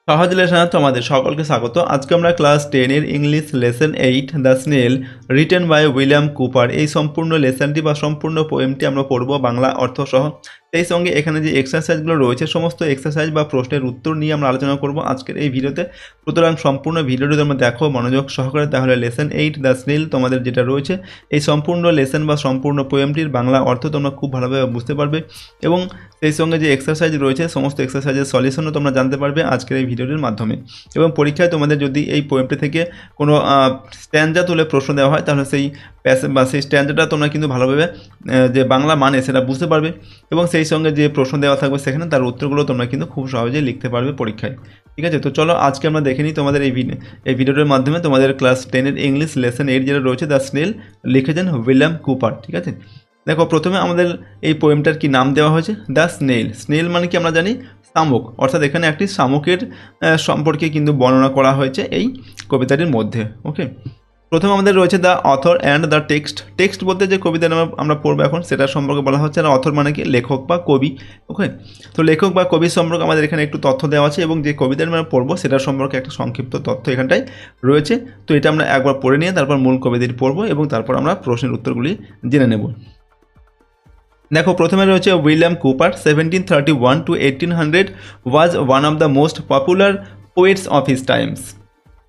সহজ লেসনে তোমাদের সকলকে স্বাগত। আজকে আমরা ক্লাস 10 এর English lesson 8 the snail written by William Cowper এই সম্পূর্ণ লেসনটি বা সম্পূর্ণ পোয়েমটি আমরা পড়ব বাংলা অর্থ সহ। সেই সঙ্গে এখানে যে এক্সারসাইজগুলো রয়েছে সমস্ত এক্সারসাইজ বা প্রশ্নের উত্তর নিয়ে আমরা আলোচনা করব আজকের এই ভিডিওতে। সুতরাং সম্পূর্ণ ভিডিওটি তোমরা দেখো মনোযোগ সহকারে, তাহলে লেসন 8 দ্য স্নেল তোমাদের যেটা রয়েছে এই সম্পূর্ণ লেসন বা সম্পূর্ণ পোয়েমটির বাংলা অর্থ তোমরা খুব ভালোভাবে বুঝতে পারবে এবং সেই সঙ্গে যে এক্সারসাইজ রয়েছে সমস্ত এক্সারসাইজের সলিউশনও তোমরা জানতে পারবে আজকের এই ভিডিওটির মাধ্যমে। এবং পরীক্ষায় তোমাদের যদি এই পোয়েমটি থেকে কোনো স্ট্যান্জা তুলে প্রশ্ন দেওয়া হয় তাহলে সেই বা সেই স্ট্যান্জাটা তোমরা কিন্তু ভালোভাবে যে বাংলা মানে সেটা বুঝতে পারবে এবং সেই সঙ্গে যে প্রশ্ন দেওয়া থাকবে সেখানে তার উত্তরগুলো তোমরা কিন্তু খুব সহজেই লিখতে পারবে পরীক্ষায়। ঠিক আছে, তো চলো আজকে আমরা দেখে নিই তোমাদের এই ভিডিওটির মাধ্যমে তোমাদের ক্লাস 10 এর ইংলিশ লেসন 8 যেটা রয়েছে দ্য স্নেল লিখেছেন উইলিয়াম কুপার। ঠিক আছে, দেখো প্রথমে আমাদের এই পোয়েমটার কি নাম দেওয়া হয়েছে দ্য স্নেল। স্নেল মানে কি আমরা জানি শামুক, অর্থাৎ এখানে একটি শামুকের সম্পর্কে কিন্তু বর্ণনা করা হয়েছে এই কবিতাটির মধ্যে। ওকে, প্রথমে আমাদের রয়েছে the author and the text. Text বলতে যে কবিতাটা আমরা পড়বো এখন সেটা সম্পর্কে বলা হচ্ছে, আর অথর মানে কি লেখক বা কবি। ওকে, তো লেখক বা কবির সম্পর্কে আমাদের এখানে একটু তথ্য দেওয়া আছে এবং যে কবিতাটা আমরা পড়বো সেটার সম্পর্কে একটা সংক্ষিপ্ত তথ্য এখানটায় রয়েছে। তো এটা আমরা একবার পড়ে নিয়ে তারপর মূল কবিতাটি পড়বো এবং তারপর আমরা প্রশ্নের উত্তরগুলি জেনে নেব। দেখো প্রথমে রয়েছে William Cowper 1731 to 1800 was one of the most popular poets of his times.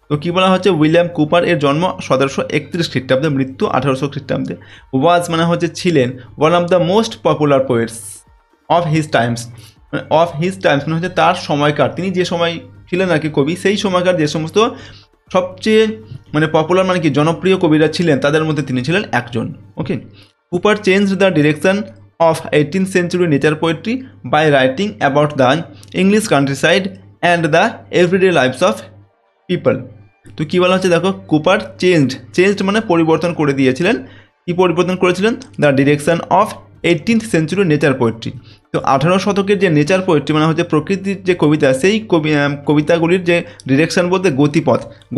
তো কী বলা হচ্ছে, উইলিয়াম কুপার এর জন্ম 1731 খ্রিস্টাব্দে, মৃত্যু 1800 খ্রিস্টাব্দে। ওয়াজ মানে হচ্ছে ছিলেন, one of the most popular poets of his times. Of his times মানে হচ্ছে তার সময়কার, তিনি যে সময় ছিলেন আর কি কবি, সেই সময়কার যে সমস্ত সবচেয়ে মানে পপুলার মানে কি জনপ্রিয় কবিরা ছিলেন তাদের মধ্যে তিনি ছিলেন একজন। Okay, Cowper change the direction of 18th century nature poetry by writing about the English countryside and the everyday lives of people. তো কী বলা হচ্ছে, দেখো কুপার চেঞ্জড মানে পরিবর্তন করে দিয়েছিলেন। কী পরিবর্তন করেছিলেন? The direction of 18th century nature poetry. তো 18 শতকের যে নেচার পোয়েট্রি মানে হচ্ছে প্রকৃতির যে কবিতা, সেই কবিতাগুলির যে ডিরেকশন বলতে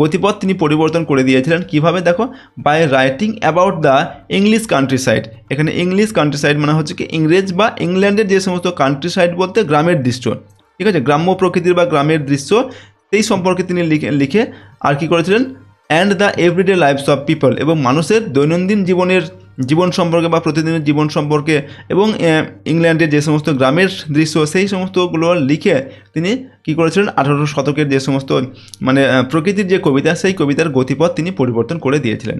গতিপথ তিনি পরিবর্তন করে দিয়েছিলেন। কিভাবে? দেখো, by writing about the English countryside. এখানে ইংলিশ কান্ট্রি সাইড মানে হচ্ছে কি ইংরেজ বা ইংল্যান্ডের যে সমস্ত কান্ট্রি সাইড বলতে গ্রামের দৃশ্য, ঠিক আছে, গ্রাম্য প্রকৃতির বা গ্রামের দৃশ্য, সেই সম্পর্কে তিনি লিখে আর কি করেছিলেন, and the everyday lifes of people, এবং মানুষের দৈনন্দিন জীবন সম্পর্কে বা প্রতিদিনের জীবন সম্পর্কে, এবং ইংল্যান্ডের যে সমস্ত গ্রামের দৃশ্য সেই সমস্তগুলো লিখে তিনি কী করেছিলেন, 18 শতকের যে সমস্ত মানে প্রকৃতির যে কবিতা সেই কবিতার গতিপথ তিনি পরিবর্তন করে দিয়েছিলেন।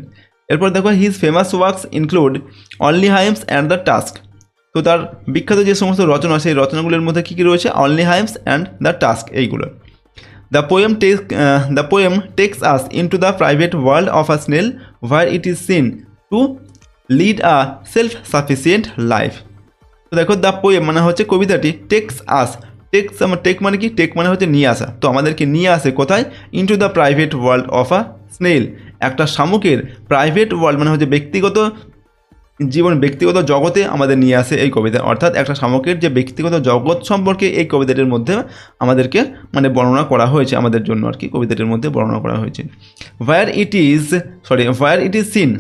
এরপর দেখো his famous works include only hymns and the task. তো তার বিখ্যাত যে সমস্ত রচনা সেই রচনাগুলির মধ্যে কী কী রয়েছে, only hymns and the task এইগুলো। The poem takes us into the private world of a snail where it is seen to lead a self-sufficient life. তো দেখো দ্য পোয়েম মানে হচ্ছে কবিতাটি, টেক মানে কি, টেক মানে হচ্ছে নিয়ে আসা। তো আমাদেরকে নিয়ে আসে কোথায়, into the private world of a snail, একটা শামুকের প্রাইভেট ওয়ার্ল্ড মানে হচ্ছে ব্যক্তিগত জগতে আমাদের নিয়ে আসে এই কবিতা। অর্থাৎ একটা শামুকের যে ব্যক্তিগত জগৎ সম্পর্কে এই কবিতাটির মধ্যে আমাদেরকে মানে বর্ণনা করা হয়েছে, আমাদের জন্য আর কি কবিতাটির মধ্যে বর্ণনা করা হয়েছে। হোয়ার ইট ইজ সিন,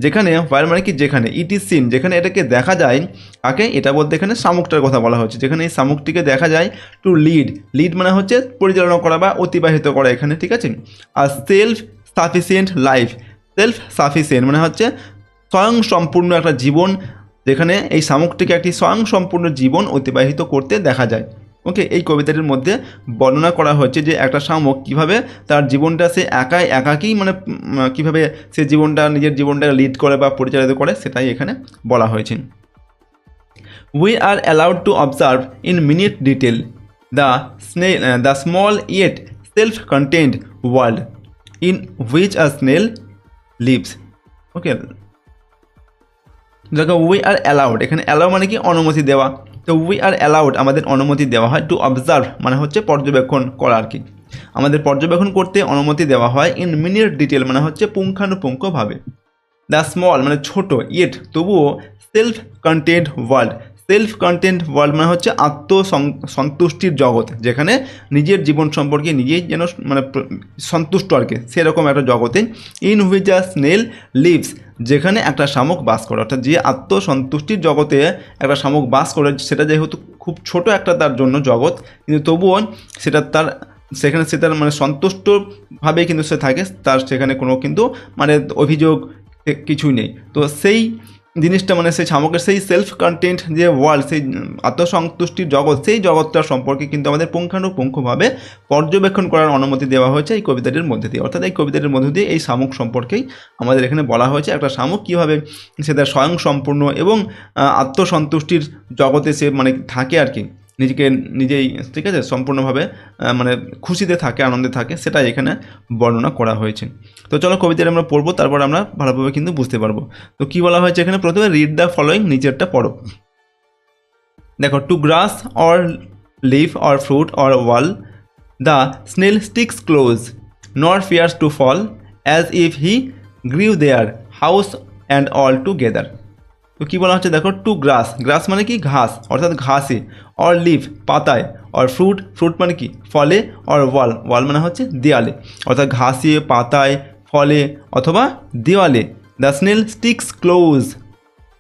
যেখানে, হোয়ার মানে কি যেখানে, ইট ইজ সিন যেখানে এটাকে দেখা যায়, কাকে, এটা বলতে এখানে শামুকটার কথা বলা হয়েছে, যেখানে এই শামুকটিকে দেখা যায়, টু লিড মানে হচ্ছে পরিচালনা করা বা অতিবাহিত করা এখানে, ঠিক আছে। আর সেলফ সাফিসিয়েন্ট মানে হচ্ছে স্বয়ংসম্পূর্ণ একটা জীবন, যেখানে এই শামুকটিকে একটি স্বয়ংসম্পূর্ণ জীবন অতিবাহিত করতে দেখা যায়। ওকে, এই কবিতাটির মধ্যে বর্ণনা করা হয়েছে যে একটা শামুক কীভাবে তার জীবনটা সে একাকী মানে কীভাবে সে নিজের জীবনটাকে লিড করে বা পরিচালিত করে সেটাই এখানে বলা হয়েছে। We are allowed to observe in minute detail the small yet self content world in which a snail lives. Okay, দেখো উই আর অ্যালাউড, এখানে অ্যালাউ মানে কি অনুমতি দেওয়া। তো উই আর অ্যালাউড আমাদের অনুমতি দেওয়া হয়, টু অবজার্ভ মানে হচ্ছে পর্যবেক্ষণ করা আর কি, আমাদের পর্যবেক্ষণ করতে অনুমতি দেওয়া হয়, ইন মিনিট ডিটেল মানে হচ্ছে পুঙ্খানুপুঙ্খভাবে। দ্য স্মল মানে ছোট, ইয়েট তবুও সেলফ কন্টেন্ট ওয়ার্ল্ড মানে হচ্ছে আত্মসন্তুষ্টির জগৎ, যেখানে নিজের জীবন সম্পর্কে নিজেই যেন মানে সন্তুষ্ট আর কি, সেরকম একটা জগতে, in which a snail lives যেখানে একটা শামুক বাস করে। অর্থাৎ যে আত্মসন্তুষ্টির জগতে একটা শামুক বাস করে, সেটা যেহেতু খুব ছোট একটা তার জন্য জগৎ, কিন্তু তবুও সেটা তার সেখানে সে তার মানে সন্তুষ্টভাবে কিন্তু সে থাকে, তার সেখানে কোনো কিন্তু মানে অভিযোগ কিছুই নেই। তো সেই জিনিসটা মানে সেই শামুকের সেই সেলফ কন্টেন্ট যে ওয়ার্ল্ড, সেই আত্মসন্তুষ্টির জগৎ, সেই জগৎটার সম্পর্কে কিন্তু আমাদের পুঙ্খানুপুঙ্খভাবে পর্যবেক্ষণ করার অনুমতি দেওয়া হয়েছে এই কবিতাটির মধ্যে দিয়ে। অর্থাৎ এই কবিতাটির মধ্যে দিয়ে এই শামুক সম্পর্কেই আমাদের এখানে বলা হয়েছে, একটা শামুক কীভাবে সে তার স্বয়ংসম্পূর্ণ এবং আত্মসন্তুষ্টির জগতে সে মানে থাকে আর কি, নিজেকে নিজেই, ঠিক আছে, সম্পূর্ণভাবে মানে খুশিতে থাকে, আনন্দে থাকে, সেটাই এখানে বর্ণনা করা হয়েছে। তো চলো কবিতাটা আমরা পড়বো, তারপর আমরা ভালোভাবে কিন্তু বুঝতে পারবো। তো কী বলা হয়েছে এখানে, প্রথমে রিড দ্য ফলোয়িং, নিচেরটা পড়ো। দেখো, to grass or leaf or fruit or wall the snail sticks close nor fears to fall as if he grew there house and all together. তো কী বলা হচ্ছে দেখো, টু গ্রাস, গ্রাস মানে কি ঘাস, অর্থাৎ ঘাসে, অর লিফ পাতায়, অর ফ্রুট, ফ্রুট মানে কি ফলে, অর ওয়াল, ওয়াল মানে হচ্ছে দেয়ালে, অর্থাৎ ঘাসে, পাতায়, ফলে অথবা দেওয়ালে। The snail sticks close,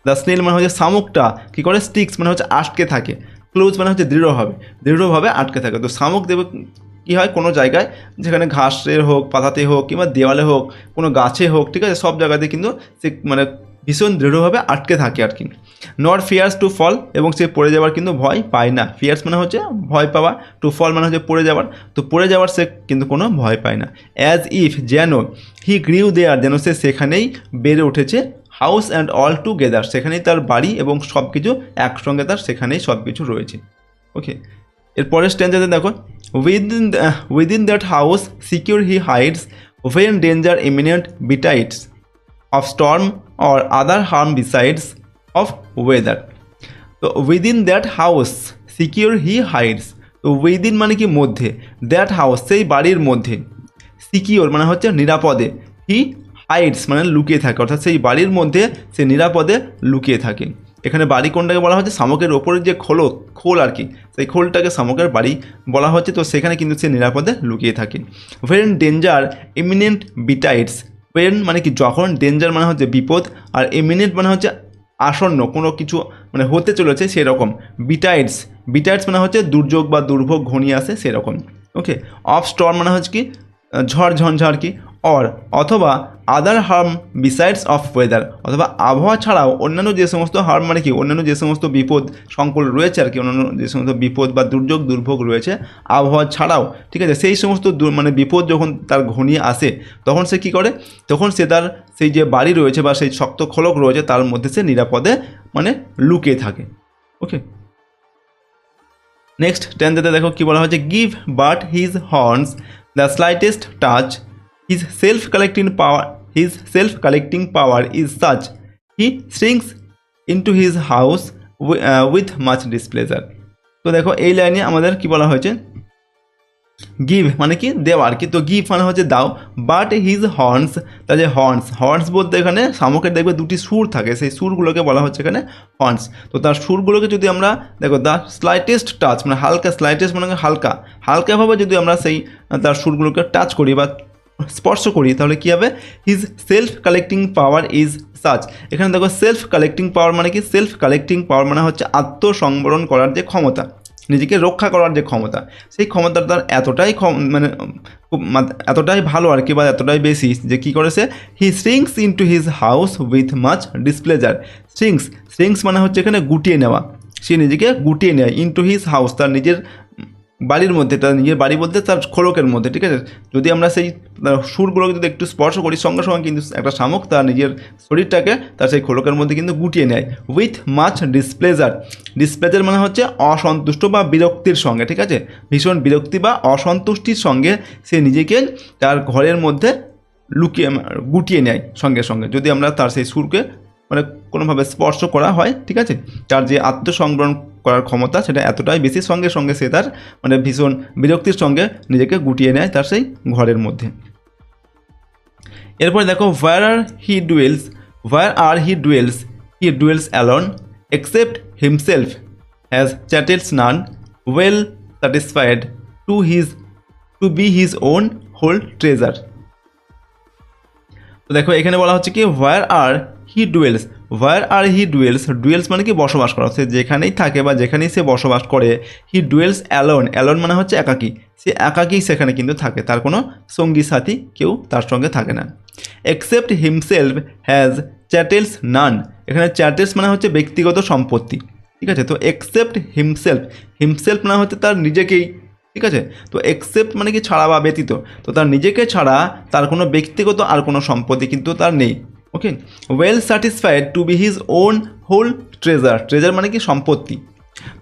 the snail মানে হচ্ছে শামুকটা কী করে, স্টিক্স মানে হচ্ছে আটকে থাকে, ক্লোজ মানে হচ্ছে দৃঢ়ভাবে আটকে থাকে। তো শামুক দেবে কী হয়, কোনো জায়গায় যেখানে ঘাসের হোক, পাতাতে হোক, কিংবা দেওয়ালে হোক, কোনো গাছে হোক, ঠিক আছে, সব জায়গাতে কিন্তু সে মানে ভীষণ দৃঢ়ভাবে আটকে থাকে আর কি। নট ফিয়ার্স টু ফল, এবং সে পড়ে যাওয়ার কিন্তু ভয় পায় না। ফিয়ার্স মানে হচ্ছে ভয় পাওয়া, টু ফল মানে হচ্ছে পড়ে যাওয়ার, তো পড়ে যাওয়ার সে কিন্তু কোনো ভয় পায় না। অ্যাজ ইফ যেন, হি গ্রিউ দেয়ার যেন সে সেখানেই বেড়ে উঠেছে, হাউস অ্যান্ড অল টুগেদার সেখানেই তার বাড়ি এবং সব কিছু একসঙ্গে তার সেখানেই সব কিছু রয়েছে। ওকে, এরপরের স্ট্যান্ডাতে দেখো, within that house secure he hides when danger imminent betides of storm or other harm besides of weather. তো within that house secure he hides, তো উইদিন মানে কি মধ্যে, দ্যাট হাউস সেই বাড়ির মধ্যে, সিকিউর মানে হচ্ছে নিরাপদে, হি হাইডস মানে লুকিয়ে থাকে, অর্থাৎ সেই বাড়ির মধ্যে সে নিরাপদে লুকিয়ে থাকে। এখানে বাড়ি কোনটাকে বলা হচ্ছে, শামুকের ওপরের যে খোল আর কি, সেই খোলটাকে শামুকের বাড়ি বলা হচ্ছে। তো সেখানে কিন্তু সে নিরাপদে লুকিয়ে থাকে। ভেন ডেঞ্জার ইমিনেন্ট বিটাইডস, ভেন মানে কি যখন, ডেঞ্জার মানে হচ্ছে বিপদ, আর ইমিনেন্ট মানে হচ্ছে আসন্ন, কোনো কিছু মানে হতে চলেছে সেরকম। বিটাইডস মানে হচ্ছে দুর্যোগ বা দুর্ভোগ ঘনিয়ে আসে সেরকম। ওকে, অফ স্টর্ম মানে হচ্ছে কি ঝড় ঝঞ্ঝা আর কি, অর অথবা আদার হার্ম বিসাইডস অফ ওয়েদার, অথবা আবহাওয়া ছাড়াও অন্যান্য যে সমস্ত হার্ম মানে কি অন্যান্য যে সমস্ত বিপদ সংকুল রয়েছে আর কি, অন্যান্য যে সমস্ত বিপদ বা দুর্ভোগ রয়েছে আবহাওয়া ছাড়াও, ঠিক আছে, সেই সমস্ত মানে বিপদ যখন তার ঘনিয়ে আসে তখন সে কী করে, তখন সে তার সেই যে বাড়ি রয়েছে বা সেই শক্ত খোলক রয়েছে তার মধ্যে সে নিরাপদে মানে লুকিয়ে থাকে। ওকে, নেক্সট টেন্থেতে দেখো কী বলা হয়েছে, give but his horns the slightest touch, his self-collecting power is such he shrinks into his house with much displeasure. তো দেখো এই লাইনে আমাদের কি বলা হয়েছে, গিভ মানে কি দেওয়া আর কি, তো গিভ মানে হচ্ছে দাও, বাট হিজ হর্নস, তার যে হর্নস বলতে এখানে শামুকের দেখবে দুটি সুর থাকে, সেই সুরগুলোকে বলা হচ্ছে এখানে হর্নস। তো তার সুরগুলোকে যদি আমরা দেখো, দ্য স্লাইটেস্ট টাচ মানে হালকা, স্লাইটেস্ট মানে হালকাভাবে যদি আমরা সেই তার সুরগুলোকে টাচ করি বা স্পর্শ করি তাহলে কী হবে, his self collecting power is such. এখানে দেখো সেলফ কালেক্টিং পাওয়ার মানে কি, সেলফ কালেক্টিং পাওয়ার মানে হচ্ছে আত্মসংবরণ করার যে ক্ষমতা, নিজেকে রক্ষা করার যে ক্ষমতা, সেই ক্ষমতাটা তার এতটাই ভালো আর কি, বা এতটাই বেশি যে কী করেছে, he shrinks into his house with much displeasure. Shrinks মানে হচ্ছে এখানে গুটিয়ে নেওয়া, সে নিজেকে গুটিয়ে নেয়, ইনটু হিজ হাউস তার নিজের বাড়ির মধ্যে, তার নিজের বাড়ি বলতে তার খোলকের মধ্যে, ঠিক আছে। যদি আমরা সেই সুরগুলোকে যদি একটু স্পর্শ করি সঙ্গে সঙ্গে কিন্তু একটা শামুক তার নিজের শরীরটাকে তার সেই খোলকের মধ্যে কিন্তু গুটিয়ে নেয়। উইথ মাচ ডিসপ্লেজার মানে হচ্ছে অসন্তুষ্ট বা বিরক্তির সঙ্গে, ঠিক আছে, ভীষণ বিরক্তি বা অসন্তুষ্টির সঙ্গে সে নিজেকে তার ঘরের মধ্যে গুটিয়ে নেয় সঙ্গে সঙ্গে, যদি আমরা তার সেই সুরকে মানে কোনোভাবে স্পর্শ করা হয়, ঠিক আছে। তার যে আত্মসংবরণ করার ক্ষমতা সেটা এতটাই বেশি, সঙ্গে সঙ্গে সে তার মানে ভীষণ বিরক্তির সঙ্গে নিজেকে গুটিয়ে নেয় তার সেই ঘরের মধ্যে। এরপরে দেখো, where are he dwells alone except himself has chattels none well satisfied to be his own whole treasure. তো দেখো এখানে বলা হচ্ছে কি, where are he dwells মানে কি বসবাস করা, সে যেখানেই থাকে বা যেখানেই সে বসবাস করে, he dwells alone মানে হচ্ছে একাকী, সে একাকী সেখানে কিন্তু থাকে, তার কোনো সঙ্গী সাথী কেউ তার সঙ্গে থাকে না। এক্সেপ্ট হিমসেলফ হ্যাজ চ্যাটেলস নান, এখানে চ্যাটেলস মানে হচ্ছে ব্যক্তিগত সম্পত্তি, ঠিক আছে। তো এক্সেপ্ট হিমসেলফ, হিমসেলফ মানে হচ্ছে তার নিজেকেই, ঠিক আছে। তো এক্সেপ্ট মানে কি ছাড়া বা ব্যতীত, তো তার নিজেকে ছাড়া তার কোনো ব্যক্তিগত আর কোনো সম্পত্তি কিন্তু তার নেই। Okay, well satisfied to be his own whole treasure, treasure মানে কি সম্পত্তি।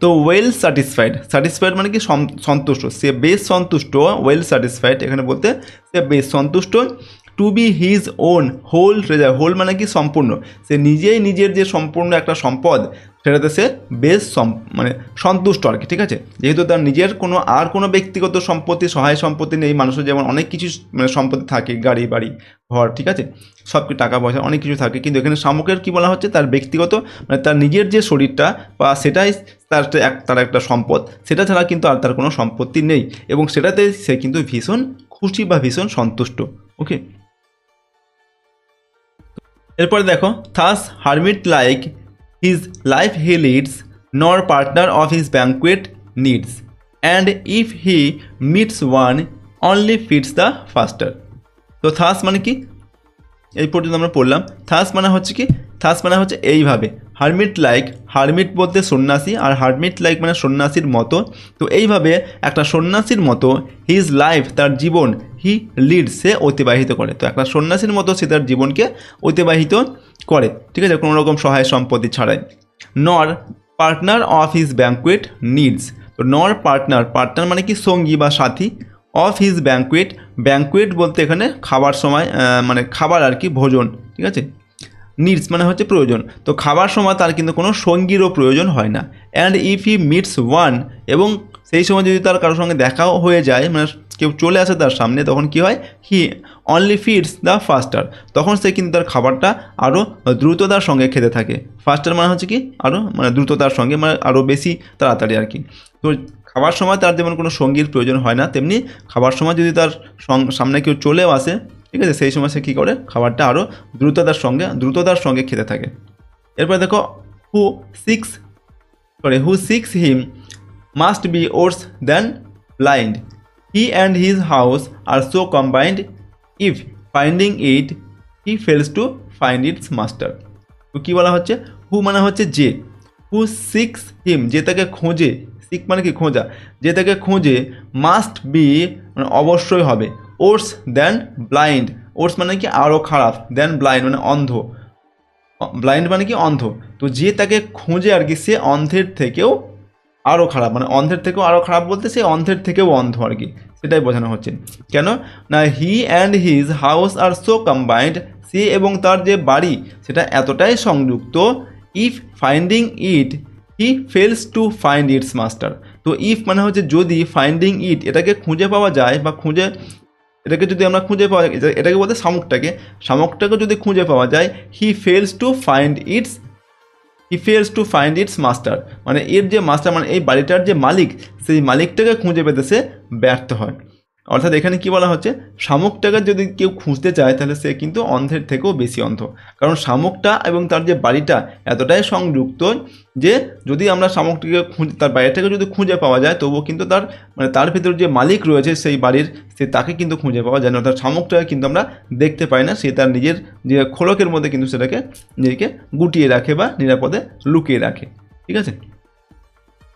তো ওয়েল স্যাটিসফাইড, স্যাটিসফাইড মানে কি সন্তুষ্ট, সে বেশ সন্তুষ্ট, ওয়েল স্যাটিসফাইড এখানে বলতে সে বেশ সন্তুষ্ট। To be his own whole treasure, whole মানে কি সম্পূর্ণ, সে নিজেই নিজের যে সম্পূর্ণ একটা সম্পদ সেটাতে সে বেশ মানে সন্তুষ্ট আর কি, ঠিক আছে। যেহেতু তার নিজের কোনো ব্যক্তিগত সম্পত্তি, সহায় সম্পত্তি নেই, মানুষের যেমন অনেক কিছু মানে সম্পত্তি থাকে, গাড়ি বাড়ি ঘর, ঠিক আছে, সব টাকা পয়সা অনেক কিছু থাকে, কিন্তু এখানে শামুকের কী বলা হচ্ছে, তার ব্যক্তিগত মানে তার নিজের যে শরীরটা বা সেটাই তার একটা সম্পদ, সেটা ছাড়া কিন্তু আর তার কোনো সম্পত্তি নেই, এবং সেটাতে সে কিন্তু ভীষণ খুশি বা ভীষণ সন্তুষ্ট। ওকে, এরপরে দেখো, thus hermit like his life he leads nor partner of his banquet needs and if he meets one only feeds the faster. তো থাস মানে কি, এই পর্যন্ত আমরা পড়লাম। থাস মানে হচ্ছে কি, থাস মানে হচ্ছে এইভাবে, হারমিট লাইক, হারমিট বলতে সন্ন্যাসী, আর হারমিট লাইক মানে সন্ন্যাসীর মতো। তো এইভাবে একটা সন্ন্যাসীর মতো হিজ লাইফ তার জীবন, হি লিড সে অতিবাহিত করে। তো একটা সন্ন্যাসীর মতো সে তার জীবনকে অতিবাহিত করে, ঠিক আছে, কোনো রকম সহায় সম্পত্তি ছাড়াই। নর partner of his banquet needs, তো নর পার্টনার, পার্টনার মানে কি সঙ্গী বা সাথী, অফ হিজ ব্যাঙ্কুয়েট, ব্যাঙ্কুয়েট বলতে এখানে খাবার সময় মানে খাবার আর কি, ভোজন, ঠিক আছে। নিডস মানে হচ্ছে প্রয়োজন, তো খাবার সময় তার কিন্তু কোনো সঙ্গীরও প্রয়োজন হয় না। And if he meets one, এবং সেই সময় যদি তার কারোর সঙ্গে দেখাও হয়ে যায়, মানে কেউ চলে আসে তার সামনে, তখন কি হয়, হি অনলি ফিডস দ্য ফাস্টার, তখন সে কিন্তু তার খাবারটা আরও দ্রুততার সঙ্গে খেতে থাকে। ফাস্টার মানে হচ্ছে কি আরও মানে দ্রুততার সঙ্গে, মানে আরও বেশি তাড়াতাড়ি আর কি। তো খাবার সময় তার যেমন কোনো সঙ্গীর প্রয়োজন হয় না, তেমনি খাবার সময় যদি তার সামনে কেউ চলেও আসে, ঠিক আছে, সেই সময় সে কী করে, খাবারটা আরও দ্রুততার সঙ্গে খেতে থাকে। এরপরে দেখো, who seeks him must be worse than blind, he and his house are so combined, if finding it he fails to find its master. তো কী বলা হচ্ছে, হু মানে হচ্ছে যে, হু সিক্স হিম যে তাকে খোঁজে, সিক মানে কি খোঁজা, যে তাকে খোঁজে, মাস্ট বি মানে অবশ্যই হবে, ওর্স দ্যান ব্লাইন্ড, ওর্স মানে কি আরও খারাপ, দ্যান ব্লাইন্ড মানে অন্ধ, ব্লাইন্ড মানে কি অন্ধ। তো যে তাকে খোঁজে আর কি, সে অন্ধের থেকেও আরও খারাপ, মানে অন্ধের থেকেও আরও খারাপ বলতে সে অন্ধের থেকেও অন্ধ আর কি, সেটাই বোঝানো হচ্ছে। কেন না, he and his house are so combined, সে এবং তার যে বাড়ি সেটা এতটাই সংযুক্ত, if finding it he fails to find its master. তো ইফ মানে হচ্ছে যদি, ফাইন্ডিং ইট এটাকে খুঁজে পাওয়া যায়, বা এটাকে যদি আমরা খুঁজে পাওয়া যায়, এটাকে বলতে শামুকটাকে যদি খুঁজে পাওয়া যায়, he fails to find its master, মানে এর যে মাস্টার মানে এই বাড়িটার যে মালিক, সেই মালিকটাকে খুঁজে পেতে সে ব্যর্থ হয়। অর্থাৎ এখানে কি বলা হচ্ছে, শামুকটাকে যদি কেউ খুঁজতে চায় তাহলে সে কিন্তু অন্ধের থেকেও বেশি অন্ধ, কারণ শামুকটা এবং তার যে বাড়িটা এতটাই সংযুক্ত যে যদি আমরা শামুকটিকে তার বাড়িটাকে যদি খুঁজে পাওয়া যায়, তবুও কিন্তু তার ভিতর যে মালিক রয়েছে সেই বাড়ির, তাকে কিন্তু খুঁজে পাওয়া যায় না। অর্থাৎ শামুকটাকে কিন্তু আমরা দেখতে পাই না, সে তার নিজের যে খোলকের মধ্যে কিন্তু সেটাকে নিজেকে গুটিয়ে রাখে বা নিরাপদে লুকিয়ে রাখে, ঠিক আছে।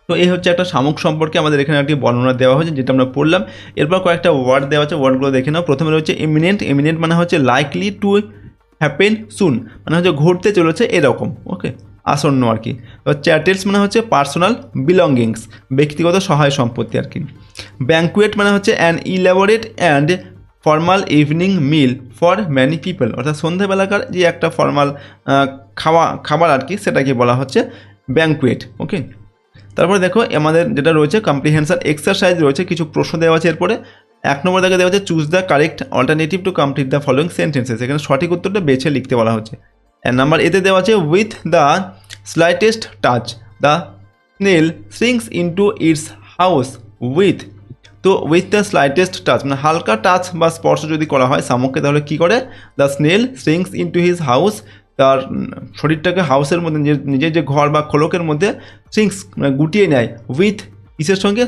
তো এই হচ্ছে একটা শামুক সম্পর্কে আমাদের এখানে একটি বর্ণনা দেওয়া হয়েছে, যেটা আমরা পড়লাম। এরপর কয়েকটা ওয়ার্ড দেওয়া আছে, ওয়ার্ডগুলো দেখে নাও। প্রথমে রয়েছে ইমিনেন্ট মানে হচ্ছে লাইকলি টু হ্যাপেন সুন, মানে হচ্ছে ঘটতে চলেছে এরকম, ওকে, আসন্ন আর কি। চ্যাটেলস মানে হচ্ছে পার্সোনাল বিলঙ্গিংস, ব্যক্তিগত সহায় সম্পত্তি আর কি। ব্যাঙ্কুয়েট মানে হচ্ছে an elaborate and formal evening meal for many people, অর্থাৎ সন্ধ্যাবেলাকার যে একটা ফর্মাল খাবার আর কি, সেটাকে বলা হচ্ছে ব্যাঙ্কুয়েট, ওকে। তারপরে দেখো আমাদের যেটা রয়েছে কম্প্রিহেনশন এক্সারসাইজ রয়েছে, কিছু প্রশ্ন দেওয়া আছে। এরপরে 1 নম্বর থেকে দেওয়া আছে choose the correct alternative to complete the following sentences, এখানে সঠিক উত্তরটা বেছে লিখতে বলা হচ্ছে। নাম্বার এতে দেওয়া আছে with the slightest touch the snail shrinks into its house with, তো উইথ দ্য স্লাইটেস্ট টাচ মানে হালকা টাচ বা স্পর্শ যদি করা হয় শামুককে, তাহলে কী করে, the snail shrinks into his house, তার শরীরটাকে হাউসের মধ্যে নিজের যে ঘর বা খোলকের মধ্যে শ্রিঙ্কস মানে গুটিয়ে নেয়, উইথ কিসের সঙ্গে,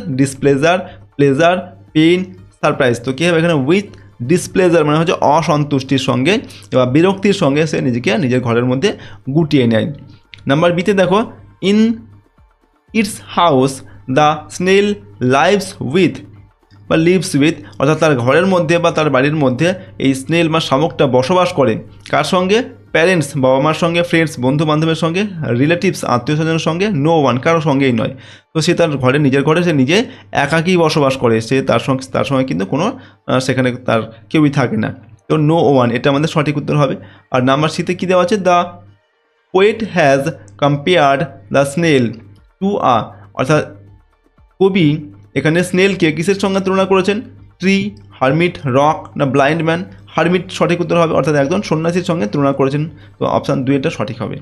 প্লেজার পেইন, সারপ্রাইজ। তো কী হবে এখানে উইথ ডিসপ্লেজার মানে হচ্ছে অসন্তুষ্টির সঙ্গে বা বিরক্তির সঙ্গে সে নিজেকে নিজের ঘরের মধ্যে গুটিয়ে নেয়। নাম্বার বিতে দেখো in it's house the snail lives with বা লিভস উইথ, অর্থাৎ তার ঘরের মধ্যে বা তার বাড়ির মধ্যে এই স্নেল বা শামুকটা বসবাস করে কার সঙ্গে? প্যারেন্টস বাবা মার সঙ্গে, ফ্রেন্ডস বন্ধু বান্ধবের সঙ্গে, রিলেটিভস আত্মীয় স্বজনের সঙ্গে, নো ওয়ান কারো সঙ্গেই নয়। তো সে তার ঘরে নিজের ঘরে সে নিজে একাকী বসবাস করে, সে তার সঙ্গে কিন্তু কোনো সেখানে তার কেউই থাকে না। তো নো ওয়ান এটা আমাদের সঠিক উত্তর হবে। আর নাম্বার সিতে কী দেওয়া আছে? The poet has compared the snail to অর্থাৎ কবি এখানে স্নেলকে কিসের সঙ্গে তুলনা করেছেন? ট্রি, হারমিট, রক না ব্লাইন্ড ম্যান? হারমিট সঠিক উত্তর হবে, অর্থাৎ একজন সন্ন্যাসীর সঙ্গে তুলনা করেছেন। তো অপশান 2 এটা সঠিক হবে।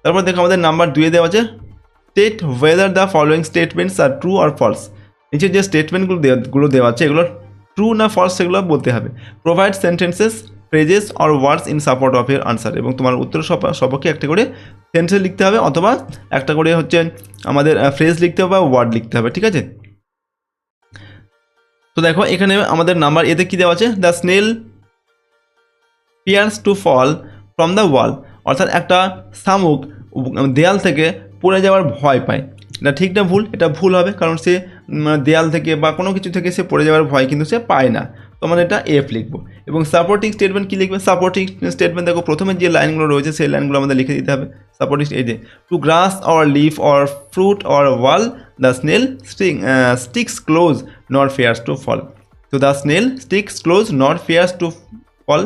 তারপর দেখো আমাদের নাম্বার 2 দেওয়া আছে state whether the following statements are true or false. নিচে যে স্টেটমেন্টগুলো দেওয়া আছে এগুলো ট্রু না ফলস সেগুলো বলতে হবে। Provide sentences, phrases or words in support of year answer, এবং তোমার উত্তর সপক্ষে একটা করে সেন্টেন্স লিখতে হবে অথবা একটা করে হচ্ছে আমাদের ফ্রেজ লিখতে হবে বা ওয়ার্ড লিখতে হবে, ঠিক আছে? তো দেখো এখানে আমাদের নাম্বার এতে কী দেওয়া আছে? The snail fears to fall from the wall, অর্থাৎ একটা শামুক দেয়াল থেকে পড়ে যাওয়ার ভয় পায়। এটা ঠিক না ভুল? এটা ভুল হবে, কারণ সে দেয়াল থেকে বা কোনো কিছু থেকে সে পড়ে যাওয়ার ভয় কিন্তু সে পায় না। তো মানে এটা এফ লিখবো। এবং সাপোর্টিং স্টেটমেন্ট কী লিখবে? সাপোর্টিং স্টেটমেন্ট দেখো প্রথমে যে লাইনগুলো রয়েছে সেই লাইনগুলো আমাদের লিখে দিতে হবে। সাপোর্টিং এই যে to grass or leaf or fruit or wall the snail sticks close not fears to fall. তো the snail sticks close not fears to fall,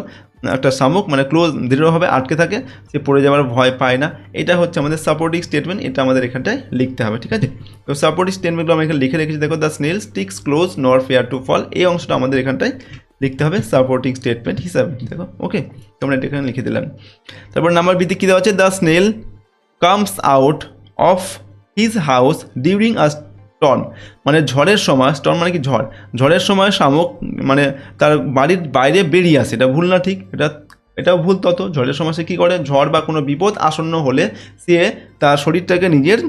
একটা শামুক মানে ক্লোজ দৃঢ়ভাবে আটকে থাকে, সে পড়ে যাওয়ার ভয় পায় না। এটা হচ্ছে আমাদের সাপোর্টিং স্টেটমেন্ট, এটা আমাদের এখানটায় লিখতে হবে, ঠিক আছে? তো সাপোর্টিং স্টেটমেন্টগুলো আমি এখানে লিখে রেখেছি। দেখো the snail sticks close not fear to fall, এই অংশটা আমাদের এখানটায় লিখতে হবে সাপোর্টিং স্টেটমেন্ট হিসাবে। দেখো ওকে, তোমরা এটা এখানে লিখে দিলাম। তারপর নাম্বার বিতে কী দেওয়া আছে? The snail comes out of his house during a storm, মানে ঝড়ের সময়, স্টর্ম মানে কি ঝড়, ঝড়ের সময় শামুক মানে তার বাড়ির বাইরে বেরিয়ে আসে। এটা ভুল না ঠিক? এটাও ভুল। তত ঝড়ের সময় সে কী করে? ঝড় বা কোনো বিপদ আসন্ন হলে সে তার শরীরটাকে নিজের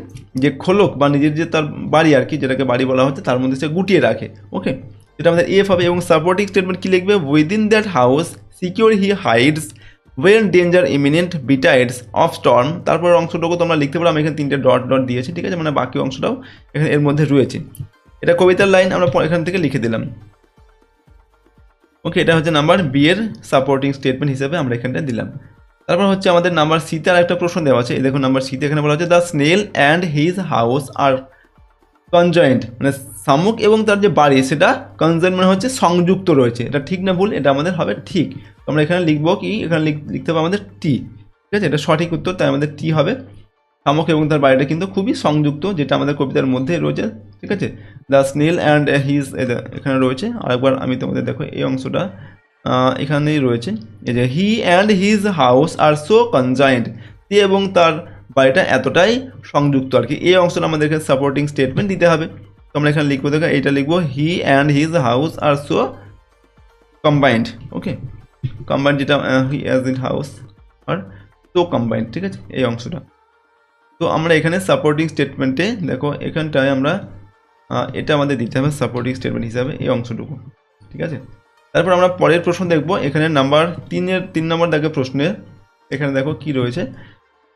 যে খোলক বা নিজের যে তার বাড়ি আর কি, যেটাকে বাড়ি বলা হচ্ছে, তার মধ্যে সে গুটিয়ে রাখে। ওকে, এটা আমাদের এফ হবে। এবং সাপোর্টিং স্টেটমেন্ট কী লিখবে? Within that house secure he hides when danger imminent betides of storm. তারপর অংশটুকু তোমরা লিখতে পারো, আমি এখানে 3টে ডট ডট দিয়েছি, ঠিক আছে? মানে বাকি অংশটাও এখানে এর মধ্যে রয়েছে। এটা কবিতার লাইন, আমরা এখান থেকে লিখে দিলাম। ওকে, এটা হচ্ছে নাম্বার বি এর সাপোর্টিং স্টেটমেন্ট হিসেবে আমরা এখানটা দিলাম। তারপর হচ্ছে আমাদের নাম্বার সিতে আর একটা প্রশ্ন দেওয়া আছে। এই দেখুন নাম্বার সিতে এখানে বলা হচ্ছে the snail and his house are conjoint, মানে শামুক এবং তার যে বাড়ি সেটা কনজয়েন্ট মানে হচ্ছে সংযুক্ত রয়েছে। এটা ঠিক না ভুল? এটা আমাদের হবে ঠিক। তো আমরা এখানে লিখবো কি? এখানে লিখতে হবে আমাদের টি, ঠিক আছে? এটা সঠিক উত্তর, তাই আমাদের টি হবে। শামুক এবং তার বাড়িটা কিন্তু খুবই সংযুক্ত, যেটা আমাদের কবিতার মধ্যে রয়েছে, ঠিক আছে? দ্য স্নেল অ্যান্ড হিজ এখানে রয়েছে। আরেকবার আমি তোমাদের দেখো এই অংশটা এখানেই রয়েছে। এই যে he and his house are so conjoint, সে এবং তার বাড়িটা এতটাই সংযুক্ত আর কি। এই অংশটা আমাদেরকে সাপোর্টিং স্টেটমেন্ট দিতে হবে। তো আমরা এখানে লিখবো, দেখো এইটা লিখবো he and his house are so combined. Okay, combined যেটা he as in house are so combined, ঠিক আছে? এই অংশটা। তো আমরা এখানে সাপোর্টিং স্টেটমেন্টে দেখো এখানটায় আমরা এটা আমাদের দিতে হবে সাপোর্টিং স্টেটমেন্ট হিসাবে এই অংশটুকু, ঠিক আছে? তারপর আমরা পরের প্রশ্ন দেখব। এখানে নাম্বার 3 নম্বর দেখো প্রশ্নে এখানে দেখো কি রয়েছে,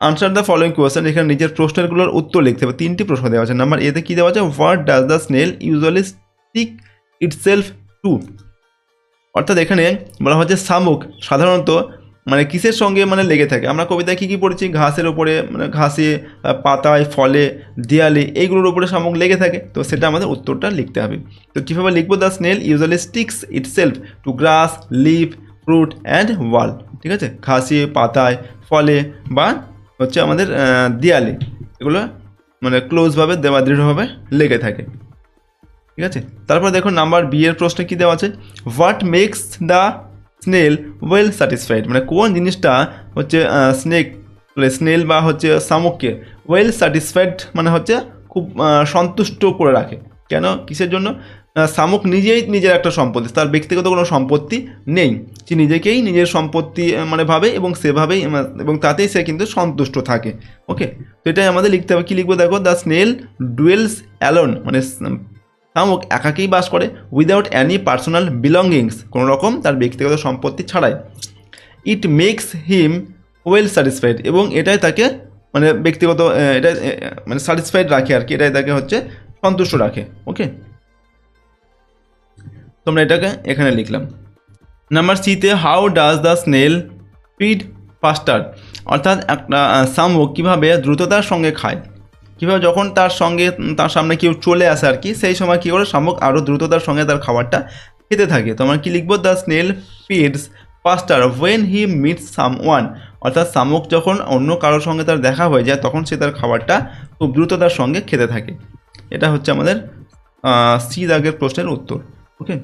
আনসার দ্য ফলোয়িং কোয়েশ্চেন। এখানে নিজের প্রশ্নগুলোর উত্তর লিখতে হবে। 3টি প্রশ্ন দেওয়া আছে। নাম্বার এতে কী দেওয়া আছে? What does the snail usually stick itself to, অর্থাৎ এখানে বলা হচ্ছে শামুক সাধারণত মানে কিসের সঙ্গে মানে লেগে থাকে। আমরা কবিতায় কী কী পড়েছি? ঘাসের ওপরে, মানে ঘাসে, পাতায়, ফলে, দেয়ালে, এইগুলোর উপরে শামুক লেগে থাকে। তো সেটা আমাদের উত্তরটা লিখতে হবে। তো কীভাবে লিখবো? The snail usually sticks itself to grass, leaf, fruit and wall, ঠিক আছে? ঘাসে, পাতায়, ফলে বা হচ্ছে আমাদের দেয়ালে, এগুলো মানে ক্লোজভাবে দেওয়া দৃঢ়ভাবে লেগে থাকে, ঠিক আছে? তারপর দেখো নাম্বার বি এর প্রশ্নে কী দেওয়া আছে? What makes the snail well satisfied, মানে কোন জিনিসটা হচ্ছে স্নেল বা হচ্ছে শামুককে ওয়েল স্যাটিসফাইড মানে হচ্ছে খুব সন্তুষ্ট করে রাখে। কেন? কিসের জন্য? শামুক নিজেই নিজের একটা সম্পত্তি, তার ব্যক্তিগত কোনো সম্পত্তি নেই, সে নিজেকেই নিজের সম্পত্তি মানে ভাবে এবং সেভাবেই এবং তাতেই সে কিন্তু সন্তুষ্ট থাকে। ওকে, তো এটাই আমাদের লিখতে হবে। কী লিখবো? দেখো দ্য স্নেল ডুয়েলস অ্যালোন, মানে শামুক একাকেই বাস করে উইদাউট অ্যানি পার্সোনাল বিলঙ্গিংস, কোনো রকম তার ব্যক্তিগত সম্পত্তি ছাড়াই। It makes him well satisfied, এবং এটাই তাকে মানে ব্যক্তিগত এটা মানে স্যাটিসফাইড রাখে আর কি, এটাই তাকে হচ্ছে সন্তুষ্ট রাখে। ওকে, তোমরা এটাকে এখানে লিখলাম। নাম্বার সিতে how does the snail feed ফাস্টার, অর্থাৎ একটা শামুক কীভাবে দ্রুততার সঙ্গে খায়, কীভাবে যখন তার সামনে কেউ চলে আসে আর কি, সেই সময় কী করে শামুক আরও দ্রুততার সঙ্গে তার খাবারটা খেতে থাকে। তো আমরা কী লিখবো, the snail feeds faster when he meets someone, অর্থাৎ শামুক যখন অন্য কারোর সঙ্গে তার দেখা হয়ে যায় তখন সে তার খাবারটা খুব দ্রুততার সঙ্গে খেতে থাকে। এটা হচ্ছে আমাদের সি দাগের প্রশ্নের উত্তর। ওকে,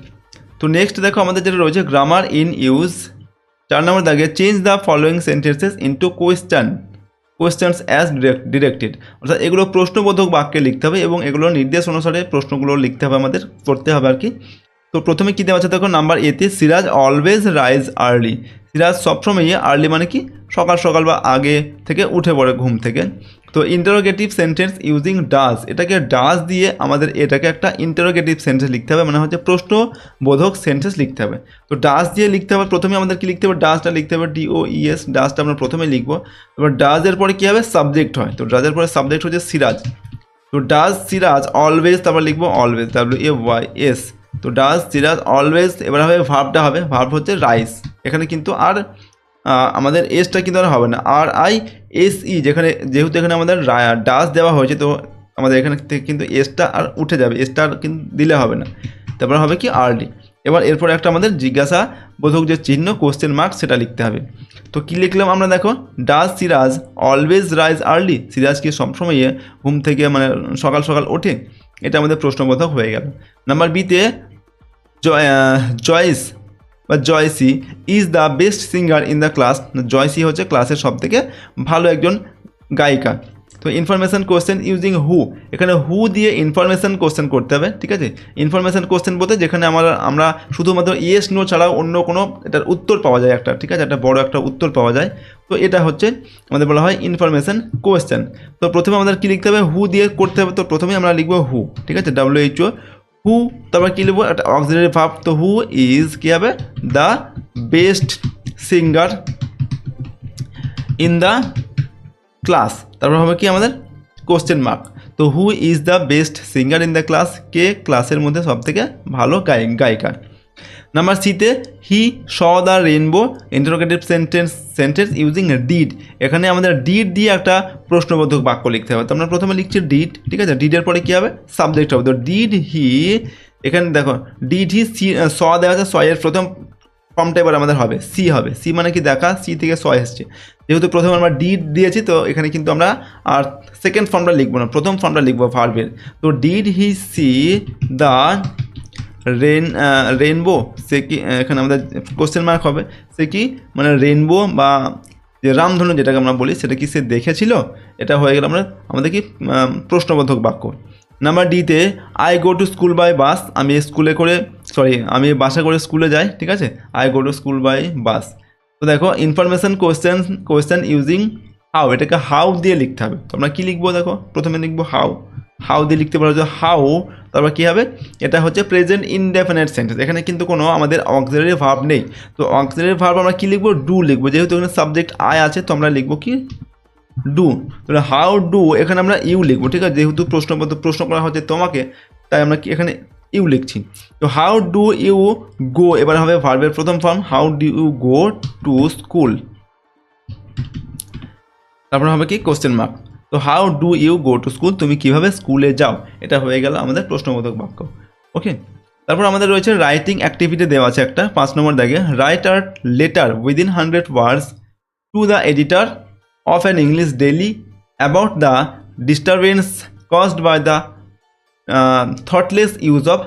তো নেক্সট দেখো আমাদের যেটা রয়েছে গ্রামার ইন ইউজ, 4 নম্বর দাগে change the following sentences into questions as directed, অর্থাৎ এগুলো প্রশ্নবোধক বাক্যে লিখতে হবে এবং এগুলো নির্দেশ অনুসারে প্রশ্নগুলো লিখতে হবে, আমাদের করতে হবে আর কি। তো প্রথমে কী দেওয়া আছে দেখো, নাম্বার এতে Siraj always rise early, Siraj সবসময় আর্লি মানে কি সকাল সকাল বা আগে থেকে উঠে পড়ে ঘুম থেকে। তো ইন্টারোগেটিভ সেন্টেন্স ইউজিং ডাজ, এটাকে ডাজ দিয়ে আমাদের এটাকে একটা ইন্টারোগেটিভ সেন্টেন্স লিখতে হবে, মানে হচ্ছে প্রশ্নবোধক সেন্টেন্স লিখতে হবে। তো ডাজ দিয়ে লিখতে হবে, প্রথমে আমাদের কি লিখতে হবে, ডাজটা লিখতে হবে DOES, ডাজটা আমরা প্রথমে লিখবো। এবার ডাজের পরে কী হবে, সাবজেক্ট হয়, তো ডাজের পরে সাবজেক্ট হচ্ছে সিরাজ। তো ডাজ সিরাজ অলওয়েজ, তারপর লিখবো অলওয়েজ WAYS। তো ডাজ সিরাজ অলওয়েজ, এবার হবে ভার্বটা হবে, ভার্ব হচ্ছে রাইস, এখানে কিন্তু আর আমাদের এসটা কিন্তু আর হবে না, RISE, যেহেতু এখানে আমাদের ডাজ দেওয়া হয়েছে তো আমাদের এখানে থেকে কিন্তু এসটা আর উঠে যাবে, এসটা আর কিন্তু দিলে হবে না, তারপর হবে কি আর্লি। এবার এরপরে একটা আমাদের জিজ্ঞাসাবোধক যে চিহ্ন কোশ্চেন মার্ক সেটা লিখতে হবে। তো কী লিখলাম আমরা দেখো, does Siraj always rise early, Siraj কি সবসময় ঘুম থেকে মানে সকাল সকাল ওঠে, এটা আমাদের প্রশ্নবোধক হয়ে গেল। নাম্বার বিতে জয়েস বা Joycy is the best singer in the class, Joycy হচ্ছে ক্লাসের সবথেকে ভালো একজন গায়িকা। তো ইনফরমেশান কোশ্চেন ইউজিং হু, এখানে হু দিয়ে ইনফরমেশান কোশ্চেন করতে হবে, ঠিক আছে। ইনফরমেশান কোশ্চেন বলতে যেখানে আমরা শুধুমাত্র ইয়েস নো ছাড়াও অন্য কোনো এটার উত্তর পাওয়া যায় একটা, ঠিক আছে, একটা বড় একটা উত্তর পাওয়া যায়, তো এটা হচ্ছে আমাদের বলা হয় ইনফরমেশান কোশ্চেন। তো প্রথমে আমাদের কী লিখতে হবে, হু দিয়ে করতে হবে, তো প্রথমে আমরা লিখবো হু, ঠিক আছে, WHO হু, তারপর কী লিখবো একটা অক্সিলারি ভার্ব, তো হু ইজ কী হবে, the best singer in the class, তারপর হবে কি আমাদের কোশ্চেন মার্ক। তো who is the best singer in the class, কে ক্লাসের মধ্যে সবথেকে ভালো গায়িকা। নাম্বার সিতে he saw the rainbow, interrogative sentence using did, এখানে আমাদের ডিড দিয়ে একটা প্রশ্নবোধক বাক্য লিখতে হবে। তো আমরা প্রথমে লিখছি ডিড, ঠিক আছে, ডিডের পরে কী হবে, সাবজেক্ট হবে। তো ডিড হি, এখানে দেখো ডিড হি, স দেওয়া আছে, সয়ের প্রথম ফর্মটা এবার আমাদের হবে সি, হবে সি মানে কি দেখা, সি থেকে স এসছে, যেহেতু প্রথমে আমরা ডিড দিয়েছি তো এখানে কিন্তু আমরা আর সেকেন্ড ফর্মটা লিখবো না, প্রথম ফর্মটা লিখবো ভার্বের। তো did he see the rainbow, সে কি, এখানে আমাদের কোশ্চেন মার্ক হবে, সে কি মানে রেইনবো বা যে রামধনু যেটাকে আমরা বলি সেটা কি সে দেখেছিল, এটা হয়ে গেল আমাদের কি প্রশ্নবোধক বাক্য। নাম্বার ডিতে I go to school by bus, আমি বাসে করে স্কুলে যাই, ঠিক আছে, I go to school by bus. তো দেখো ইনফরমেশান কোয়েশ্চেন ইউজিং হাউ, এটাকে হাউ দিয়ে লিখতে হবে। তো আমরা কী লিখবো, দেখো প্রথমে লিখবো হাউ দিয়ে লিখতে পারো যে হাউ, তারপর কী হবে, এটা হচ্ছে প্রেজেন্ট ইনডেফিনিট সেন্টেন্স, এখানে কিন্তু কোনো আমাদের অক্সিলারি ভার্ব নেই। তো অক্সিলারি ভার্ব আমরা কী লিখবো, ডু লিখবো, যেহেতু এখানে সাবজেক্ট আই আছে তো আমরা লিখবো কি ডু। তাহলে হাউ ডু, এখানে আমরা ইউ লিখবো, ঠিক আছে, যেহেতু প্রশ্ন করা হচ্ছে তোমাকে, তাই আমরা কি এখানে ইউ লিখছি। তো হাউ ডু ইউ গো, এবার হবে ভার্বের প্রথম form, how do you go to school, তারপর হবে কি কোশ্চেন মার্ক। তো how do you go to school, তুমি কীভাবে স্কুলে যাও, এটা হয়ে গেল আমাদের প্রশ্নবোধক বাক্য। ওকে, তারপর আমাদের রয়েছে রাইটিং অ্যাক্টিভিটি দেওয়া আছে একটা 5 নম্বর দাগে, write a letter within 100 words to the editor of an English daily about the disturbance caused by the thoughtless use of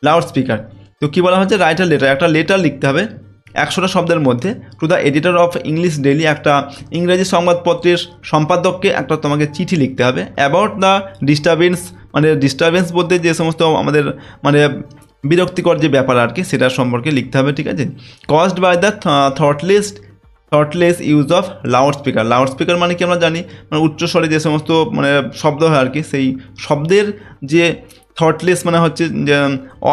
loudspeaker। তো কী বলা হচ্ছে, রাইট আ লেটার, একটা লেটার লিখতে হবে 100টা শব্দের মধ্যে, to the editor of English daily, একটা ইংরেজি সংবাদপত্রের সম্পাদককে একটা তোমাকে চিঠি লিখতে হবে, অ্যাবাউট দ্য ডিস্টারবেন্স বলতে যে সমস্ত আমাদের মানে বিরক্তিকর যে ব্যাপার আর কি সেটার সম্পর্কে লিখতে হবে, ঠিক আছে। Caused by the thoughtless use of loudspeaker মানে কি আমরা জানি, মানে উচ্চস্বরে যে সমস্ত মানে শব্দ হয় আর কি, সেই শব্দের যে থটলেস মানে হচ্ছে যে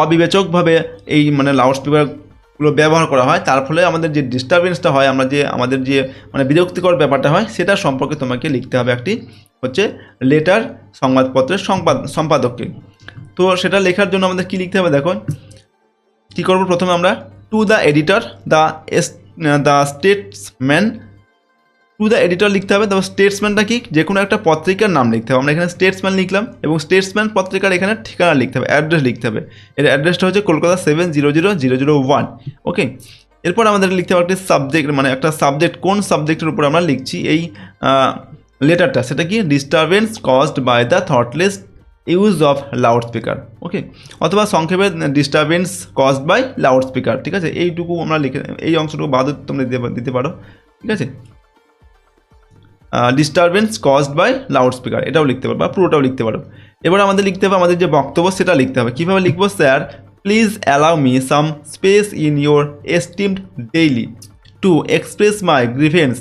অবিবেচকভাবে এই মানে লাউডস্পিকারগুলো ব্যবহার করা হয়, তার ফলে আমাদের যে ডিস্টারবেন্সটা হয়, আমাদের যে মানে বিরক্তিকর ব্যাপারটা হয়, সেটা সম্পর্কে তোমাকে লিখতে হবে একটি হচ্ছে লেটার সংবাদপত্রের সম্পাদককে। তো সেটা লেখার জন্য আমাদের কী লিখতে হবে দেখো, কী করবো, প্রথমে আমরা to the editor the Statesman, to the editor লিখতে হবে। তারপর স্টেটসম্যানটা কি, যে কোনো একটা পত্রিকার নাম লিখতে হবে। আমরা এখানে স্টেটসম্যান লিখলাম এবং স্টেটসম্যান পত্রিকার এখানে ঠিকানা লিখতে হবে, অ্যাড্রেস লিখতে হবে। এর অ্যাড্রেসটা হচ্ছে কলকাতা 700001। ওকে, এরপর আমাদের লিখতে হবে একটি সাবজেক্ট, মানে একটা সাবজেক্ট, কোন সাবজেক্টের উপর আমরা লিখছি এই লেটারটা, সেটা কি disturbance caused by the thoughtless use of loudspeaker. Okay, অথবা সংক্ষেপে ডিস্টারবেন্স কজড বাই লাউডস্পিকার। ঠিক আছে, এইটুকু আমরা লিখে, এই অংশটুকু বাদও তোমরা দিতে পারো। ঠিক আছে, ডিস্টারবেন্স কজড বাই লাউডস্পিকার এটাও লিখতে পারো বা পুরোটাও লিখতে পারো। এবার আমাদের লিখতে হবে আমাদের যে বক্তব্য সেটা লিখতে হবে। কীভাবে লিখবো, sir please allow me some space in your esteemed daily to express my grievance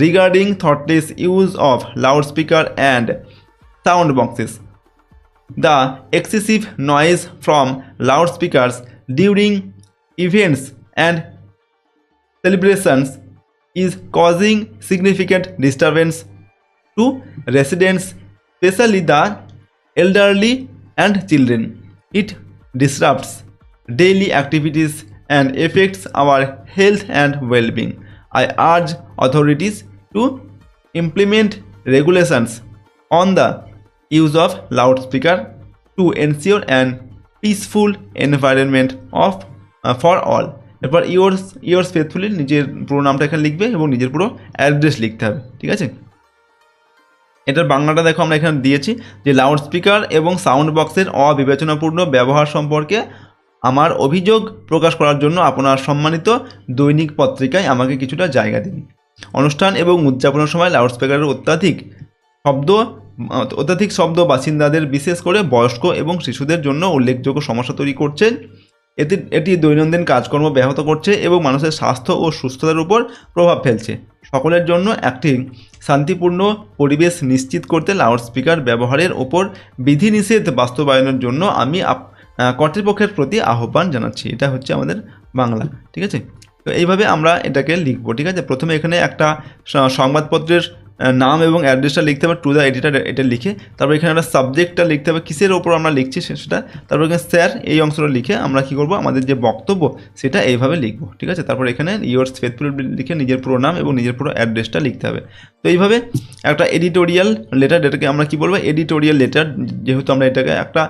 regarding thoughtless use of loudspeaker and sound boxes, the excessive noise from loudspeakers during events and celebrations is causing significant disturbance to residents, especially the elderly and children. It disrupts daily activities and affects our health and well-being. I urge authorities to implement regulations on the use of loudspeaker to ensure an peaceful environment for all. এরপর yours faithfully নিজের পুরো নামটা এখানে লিখবে এবং নিজের পুরো address লিখতে হবে। ঠিক আছে, এটার বাংলাটা দেখো আমরা এখানে দিয়েছি যে লাউডস্পিকার এবং সাউন্ড বক্সের অবিবেচনাপূর্ণ ব্যবহার সম্পর্কে আমার অভিযোগ প্রকাশ করার জন্য আপনার সম্মানিত দৈনিক পত্রিকায় আমাকে কিছুটা জায়গা দিন। অনুষ্ঠান এবং উদযাপনের সময় লাউডস্পিকারের অত্যাধিক শব্দ বাসিন্দাদের, বিশেষ করে বয়স্ক এবং শিশুদের জন্য উল্লেখযোগ্য সমস্যা তৈরি করছে। এটি দৈনন্দিন কাজকর্ম ব্যাহত করছে এবং মানুষের স্বাস্থ্য ও সুস্থতার উপর প্রভাব ফেলছে। সকলের জন্য একটি শান্তিপূর্ণ পরিবেশ নিশ্চিত করতে লাউডস্পিকার ব্যবহারের ওপর বিধিনিষেধ বাস্তবায়নের জন্য আমি কর্তৃপক্ষের প্রতি আহ্বান জানাচ্ছি। এটা হচ্ছে আমাদের বাংলা। ঠিক আছে, তো এইভাবে আমরা এটাকে লিখবো। ঠিক আছে, প্রথমে এখানে একটা সংবাদপত্রের নাম এবং অ্যাড্রেসটা লিখতে হবে, টু দ্য এডিটর এটা লিখে, তারপর এখানে একটা সাবজেক্টটা লিখতে হবে, কিসের ওপর আমরা লিখছি সেটা, তারপর এখানে স্যার এই অংশটা লিখে আমরা কী করবো, আমাদের যে বক্তব্য সেটা এইভাবে লিখবো। ঠিক আছে, তারপর এখানে yours faithfully লিখে নিজের পুরো নাম এবং নিজের পুরো অ্যাড্রেসটা লিখতে হবে। তো এইভাবে একটা এডিটোরিয়াল লেটার, এটাকে আমরা কী বলবো, এডিটোরিয়াল লেটার, যেহেতু আমরা এটাকে একটা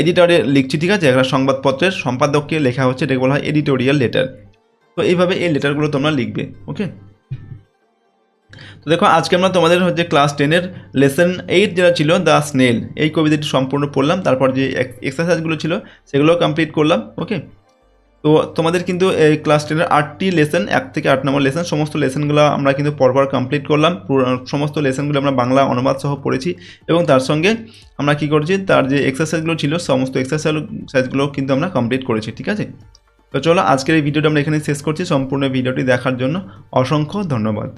এডিটরে লিখছি। ঠিক আছে, একটা সংবাদপত্রের সম্পাদককে লেখা হচ্ছে, এটাকে বলা হয় এডিটোরিয়াল লেটার। তো এইভাবে এই লেটারগুলো তোমরা লিখবে। ওকে, তো দেখো আজকে আমরা তোমাদের হচ্ছে ক্লাস 10-এর লেসন 8 যেটা ছিল দ্য স্নেল, এই কবিতাটি সম্পূর্ণ পড়লাম। তারপর যে এক্সারসাইজগুলো ছিল সেগুলো কমপ্লিট করলাম। ওকে, তো তোমাদের কিন্তু এই ক্লাস 10-এর 8টি লেসন, 1 থেকে 8 নম্বর লেসন, সমস্ত লেসনগুলো আমরা কিন্তু পরপর কমপ্লিট করলাম। সমস্ত লেসনগুলো আমরা বাংলা অনুবাদ সহ পড়েছি এবং তার সঙ্গে আমরা কী করছি, তার যে এক্সারসাইজগুলো ছিল সমস্ত এক্সারসাইজগুলো কিন্তু আমরা কমপ্লিট করেছি। ঠিক আছে, তো চলো আজকের এই ভিডিওটা আমরা এখানে শেষ করছি। সম্পূর্ণ ভিডিওটি দেখার জন্য অসংখ্য ধন্যবাদ।